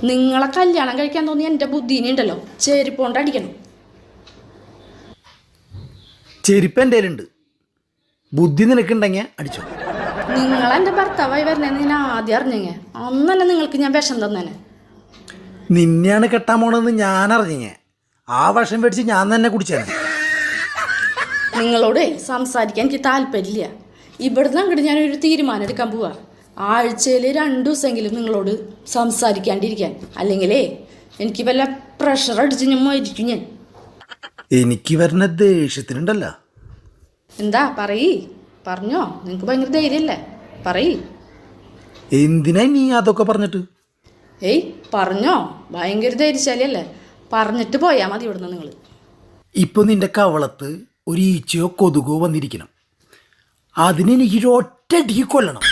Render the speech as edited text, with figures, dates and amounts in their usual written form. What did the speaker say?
നിങ്ങളെ കല്യാണം കഴിക്കാൻ തോന്നി എൻ്റെ ബുദ്ധീനെ ഉണ്ടല്ലോ ചെരുപ്പോണ്ട് അടിക്കണം. ചെരുപ്പ് എൻ്റെ കയ്യിലുണ്ട്, ബുദ്ധി നിനക്കുണ്ടെങ്കിൽ അടിച്ചോ. നിങ്ങളെൻ്റെ ഭർത്താവായി വരണേന്ന് ഞാൻ ആദ്യം അറിഞ്ഞെങ്കിൽ അന്ന് തന്നെ നിങ്ങൾക്ക് ഞാൻ വിഷം തന്നേനെ. നിന്നെയാണ് കെട്ടാൻ പോണെന്ന് ഞാൻ അറിഞ്ഞേ, ആ വിഷം മേടിച്ച് ഞാൻ തന്നെ കുടിച്ചേനെ. നിങ്ങളോട് സംസാരിക്കാൻ എനിക്ക് താല്പര്യമില്ല. ഇവിടുന്ന് അങ്ങോട്ട് ഞാനൊരു തീരുമാനം എടുക്കാൻ പോവാ. ആഴ്ചയിൽ 2 ദിവസമെങ്കിലും നിങ്ങളോട് സംസാരിക്കാണ്ടിരിക്കാൻ, അല്ലെങ്കിലേ എനിക്ക് വല്ല പ്രഷർ അടിച്ച് ഞാൻ മരിക്കും. ഞാൻ എനിക്ക് വരുന്ന ദേഷ്യത്തിനുണ്ടല്ലോ. എന്താ പറയ്, പറഞ്ഞോ. നിങ്ങൾക്ക് ഭയങ്കര ധൈര്യമല്ലേ, പറയ്. എന്തിനാ നീ അതൊക്കെ പറഞ്ഞിട്ട്? ഏയ് പറഞ്ഞോ, ഭയങ്കര ധൈര്യശാലിയല്ലേ, പറഞ്ഞിട്ട് പോയാൽ മതി ഇവിടുന്ന് നിങ്ങൾ. ഇപ്പോൾ നിന്റെ കവളത്ത് ഒരു ഈച്ചയോ കൊതുകോ വന്നിരിക്കണം, അതിനെനിക്കൊരു ഒറ്റയടിക്ക് കൊല്ലണം.